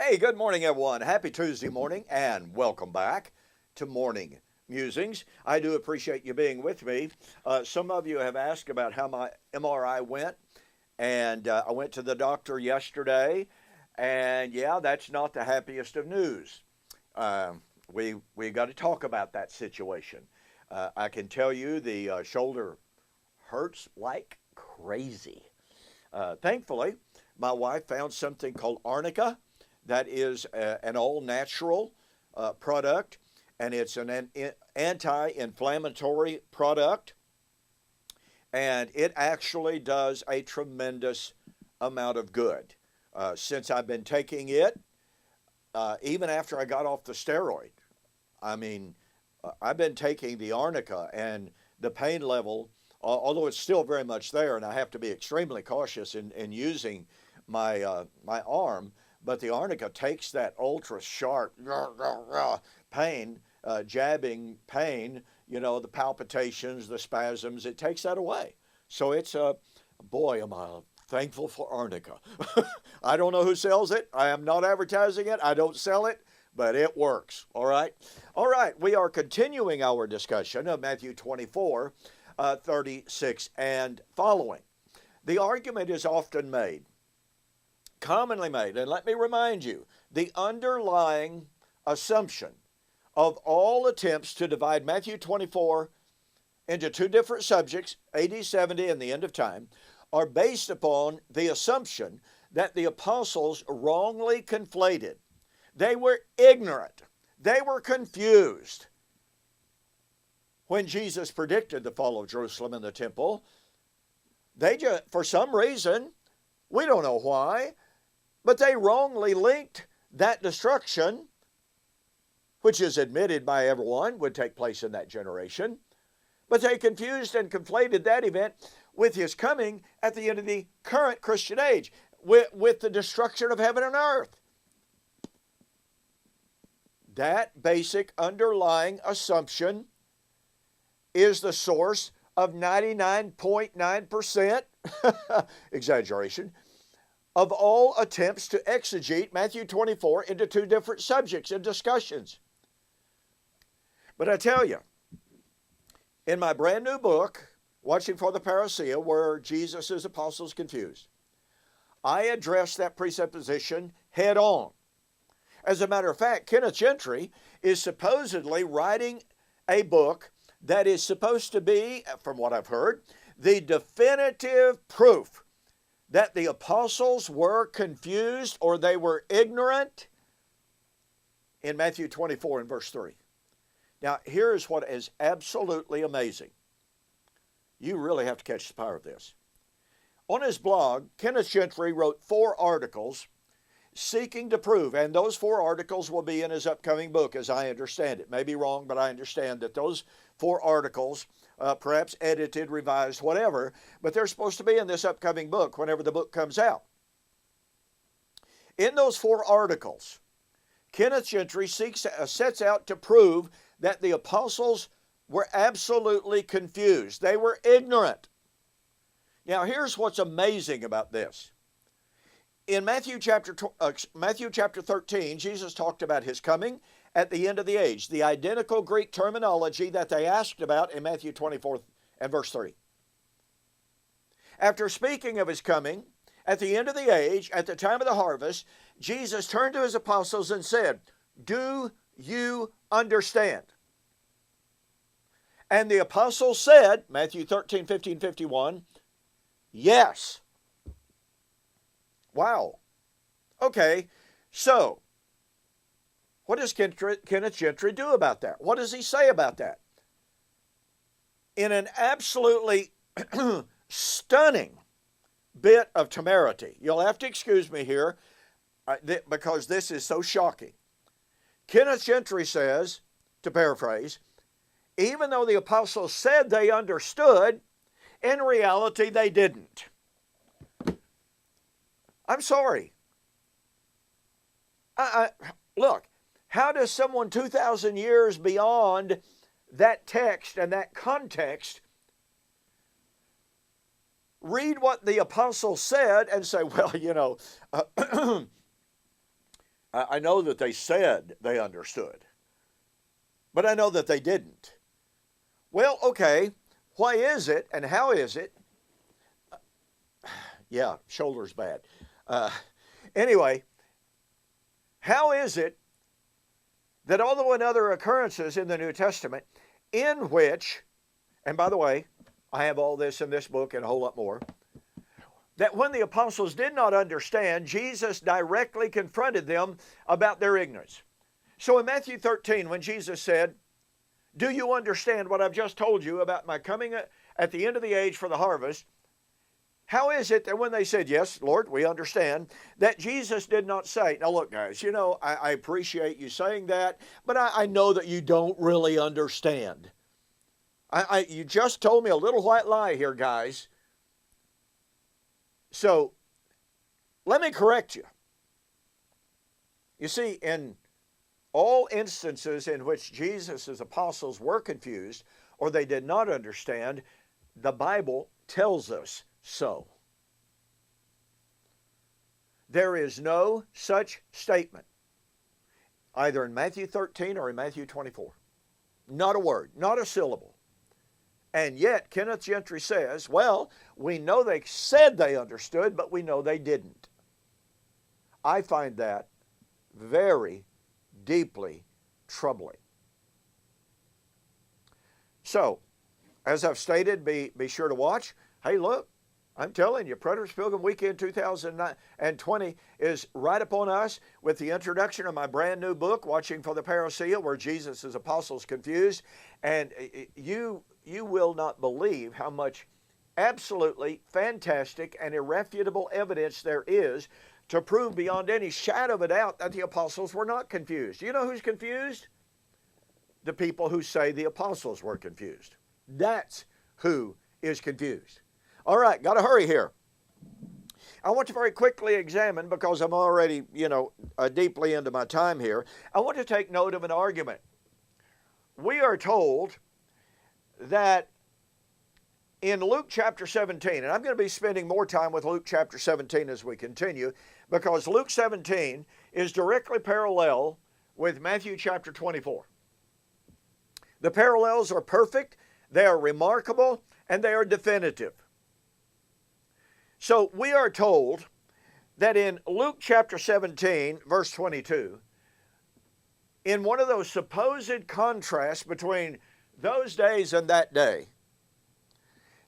Hey, good morning, everyone. Happy Tuesday morning, and welcome back to Morning Musings. I do appreciate you being with me. Some of you have asked about how my MRI went, and I went to the doctor yesterday, and yeah, that's not the happiest of news. Uh, we got to talk about that situation. I can tell you the shoulder hurts like crazy. Thankfully, my wife found something called arnica. That is an all natural product, and it's an anti inflammatory product, and it actually does a tremendous amount of good. Since I've been taking it, even after I got off the steroid, I mean, I've been taking the arnica, and the pain level, although it's still very much there, and I have to be extremely cautious in using my arm, but the arnica takes that ultra sharp pain, jabbing pain, the palpitations, the spasms, it takes that away. So it's boy, am I thankful for arnica. I don't know who sells it. I am not advertising it. I don't sell it, but it works. All right. All right. We are continuing our discussion of Matthew 24, 36 and following. The argument is often made, commonly made, and let me remind you, the underlying assumption of all attempts to divide Matthew 24 into two different subjects, AD 70 and the end of time, are based upon the assumption that the apostles wrongly conflated. They were ignorant. They were confused. When Jesus predicted the fall of Jerusalem and the temple, they just, for some reason, we don't know why, but they wrongly linked that destruction, which is admitted by everyone would take place in that generation, but they confused and conflated that event with his coming at the end of the current Christian age, with the destruction of heaven and earth. That basic underlying assumption is the source of 99.9%, exaggeration, of all attempts to exegete Matthew 24 into two different subjects and discussions. But I tell you, in my brand new book, Watching for the Parousia, where Jesus' apostles confused, I address that presupposition head on. As a matter of fact, Kenneth Gentry is supposedly writing a book that is supposed to be, from what I've heard, the definitive proof that the apostles were confused or they were ignorant in Matthew 24 and verse 3. Now, here's what is absolutely amazing. You really have to catch the power of this. On his blog, Kenneth Gentry wrote 4 articles seeking to prove, and those 4 articles will be in his upcoming book as I understand it. May be wrong, but I understand that those 4 articles, perhaps edited, revised, whatever, but they're supposed to be in this upcoming book whenever the book comes out. In those 4 articles, Kenneth Gentry sets out to prove that the apostles were absolutely confused. They were ignorant. Now, here's what's amazing about this. In Matthew chapter 13, Jesus talked about his coming at the end of the age, the identical Greek terminology that they asked about in Matthew 24 and verse 3. After speaking of his coming at the end of the age, at the time of the harvest, Jesus turned to his apostles and said, "Do you understand?" And the apostles said, Matthew 13, 15, 51, yes. Wow. Okay, so what does Kenneth Gentry do about that? What does he say about that? In an absolutely stunning bit of temerity, you'll have to excuse me here because this is so shocking. Kenneth Gentry says, to paraphrase, even though the apostles said they understood, in reality they didn't. I'm sorry. Look, how does someone 2,000 years beyond that text and that context read what the apostle said and say, well, I know that they said they understood, but I know that they didn't. Well, okay, why is it and how is it? Yeah, shoulder's bad. Uh, anyway, how is it that although in other occurrences in the New Testament, in which, and by the way, I have all this in this book and a whole lot more, that when the apostles did not understand, Jesus directly confronted them about their ignorance. So in Matthew 13, when Jesus said, "Do you understand what I've just told you about my coming at the end of the age for the harvest?" How is it that when they said, "Yes, Lord, we understand," that Jesus did not say, "Now look, guys, I appreciate you saying that, but I know that you don't really understand. You just told me a little white lie here, guys. So let me correct you." You see, in all instances in which Jesus' apostles were confused or they did not understand, the Bible tells us so. There is no such statement either in Matthew 13 or in Matthew 24. Not a word, not a syllable. And yet, Kenneth Gentry says, well, we know they said they understood, but we know they didn't. I find that very deeply troubling. So, as I've stated, be sure to watch. Hey, look, I'm telling you, Preterist Pilgrim Weekend 2020 is right upon us with the introduction of my brand new book, Watching for the Parousia, where Jesus' apostles confused. And you will not believe how much absolutely fantastic and irrefutable evidence there is to prove beyond any shadow of a doubt that the apostles were not confused. You know who's confused? The people who say the apostles were confused. That's who is confused. All right, got to hurry here. I want to very quickly examine, because I'm already, deeply into my time here, I want to take note of an argument. We are told that in Luke chapter 17, and I'm going to be spending more time with Luke chapter 17 as we continue, because Luke 17 is directly parallel with Matthew chapter 24. The parallels are perfect, they are remarkable, and they are definitive. So we are told that in Luke chapter 17, verse 22, in one of those supposed contrasts between those days and that day,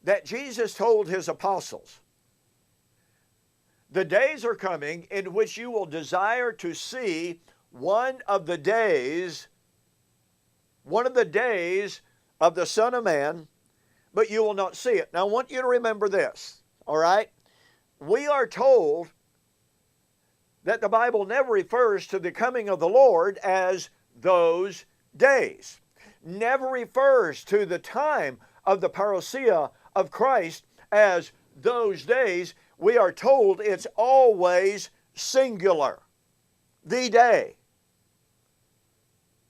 that Jesus told his apostles, "The days are coming in which you will desire to see one of the days of the Son of Man, but you will not see it." Now I want you to remember this, all right? We are told that the Bible never refers to the coming of the Lord as those days. Never refers to the time of the parousia of Christ as those days. We are told it's always singular. The day.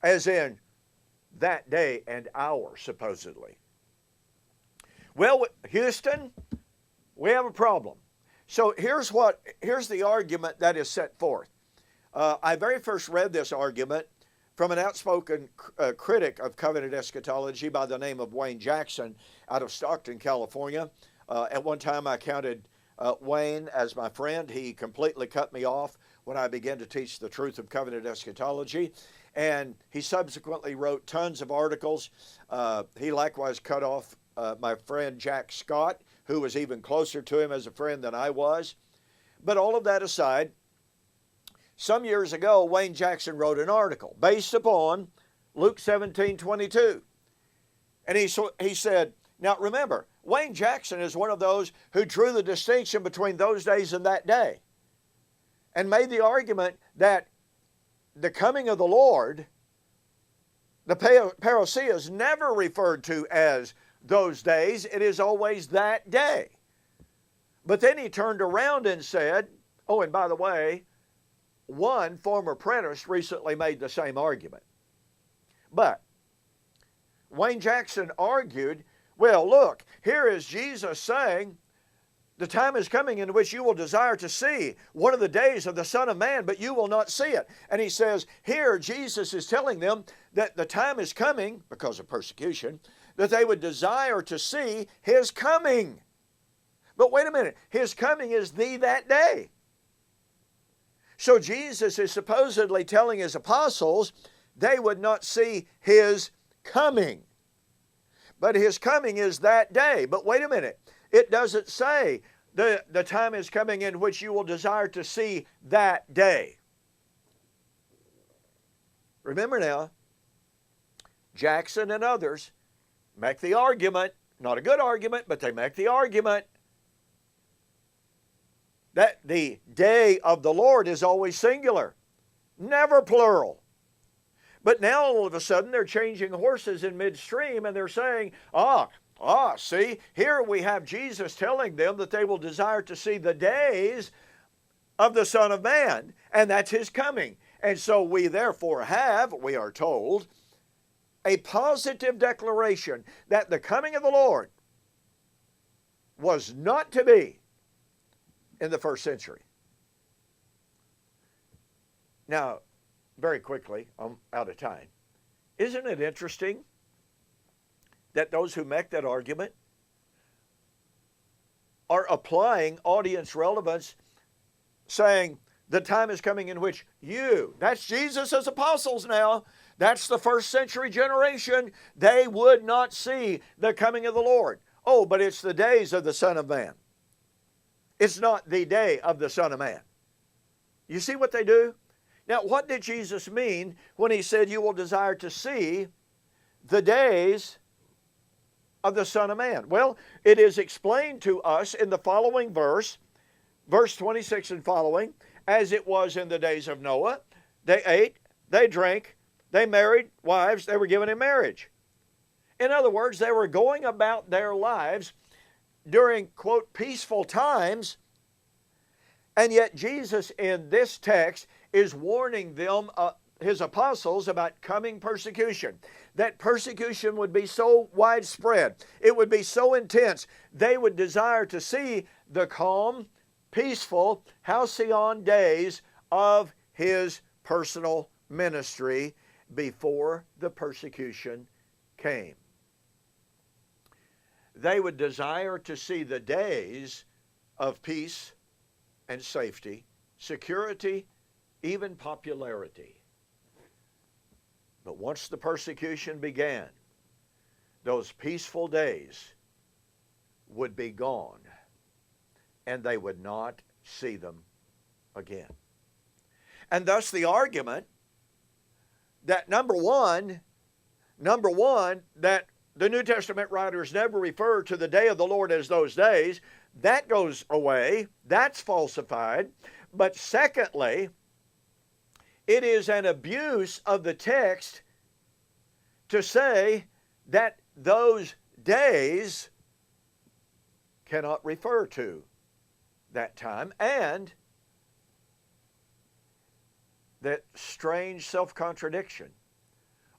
As in that day and hour, supposedly. Well, Houston, we have a problem. So here's the argument that is set forth. I very first read this argument from an outspoken critic of covenant eschatology by the name of Wayne Jackson out of Stockton, California. At one time I counted Wayne as my friend. He completely cut me off when I began to teach the truth of covenant eschatology. And he subsequently wrote tons of articles. He likewise cut off my friend Jack Scott, who was even closer to him as a friend than I was. But all of that aside, some years ago, Wayne Jackson wrote an article based upon Luke 17:22. And he said, now remember, Wayne Jackson is one of those who drew the distinction between those days and that day, and made the argument that the coming of the Lord, the parousia, is never referred to as those days. It is always that day. But then he turned around and said, oh, and by the way, one former preterist recently made the same argument. But Wayne Jackson argued, well, look, here is Jesus saying The time is coming in which you will desire to see one of the days of the Son of Man, but you will not see it. And he says, here Jesus is telling them that the time is coming, because of persecution, that they would desire to see his coming. But wait a minute, his coming is that day. So Jesus is supposedly telling his apostles they would not see his coming. But his coming is that day. But wait a minute, it doesn't say the time is coming in which you will desire to see that day. Remember now, Jackson and others make the argument, not a good argument, but they make the argument that the day of the Lord is always singular, never plural. But now all of a sudden they're changing horses in midstream and they're saying, see, here we have Jesus telling them that they will desire to see the days of the Son of Man, and that's his coming. And so we therefore have, we are told, a positive declaration that the coming of the Lord was not to be in the first century. Now, very quickly, I'm out of time. Isn't it interesting that those who make that argument are applying audience relevance, saying the time is coming in which that's Jesus' apostles now, that's the first century generation, they would not see the coming of the Lord. Oh, but it's the days of the Son of Man. It's not the day of the Son of Man. You see what they do? Now, what did Jesus mean when he said you will desire to see the days of the Son of Man? Well, it is explained to us in the following verse 26 and following, as it was in the days of Noah. They ate, they drank, they married wives, they were given in marriage. In other words, they were going about their lives during, quote, peaceful times, and yet Jesus in this text is warning them, his apostles, about coming persecution. That persecution would be so widespread, it would be so intense, they would desire to see the calm, peaceful, halcyon days of his personal ministry before the persecution came. They would desire to see the days of peace and safety, security, even popularity. But once the persecution began, those peaceful days would be gone, and they would not see them again. And thus the argument that number one, that the New Testament writers never refer to the day of the Lord as those days, that goes away. That's falsified. But secondly, it is an abuse of the text to say that those days cannot refer to that time, and that strange self-contradiction.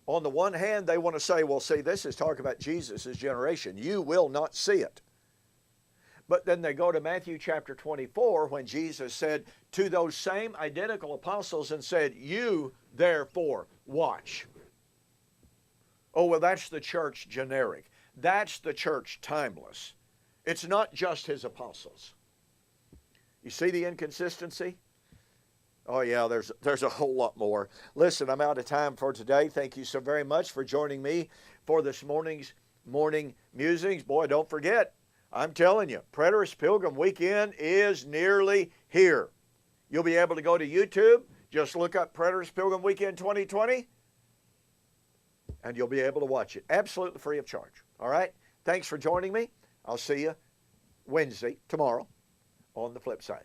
On the one hand, they want to say, well, see, this is talking about Jesus' generation. You will not see it. But then they go to Matthew chapter 24 when Jesus said to those same identical apostles and said, you therefore watch. Oh, well, that's the church generic. That's the church timeless. It's not just his apostles. You see the inconsistency? Oh, yeah, there's a whole lot more. Listen, I'm out of time for today. Thank you so very much for joining me for this morning's morning musings. Boy, don't forget, I'm telling you, Preterist Pilgrim Weekend is nearly here. You'll be able to go to YouTube, just look up Preterist Pilgrim Weekend 2020, and you'll be able to watch it absolutely free of charge. All right? Thanks for joining me. I'll see you Wednesday, tomorrow, on the flip side.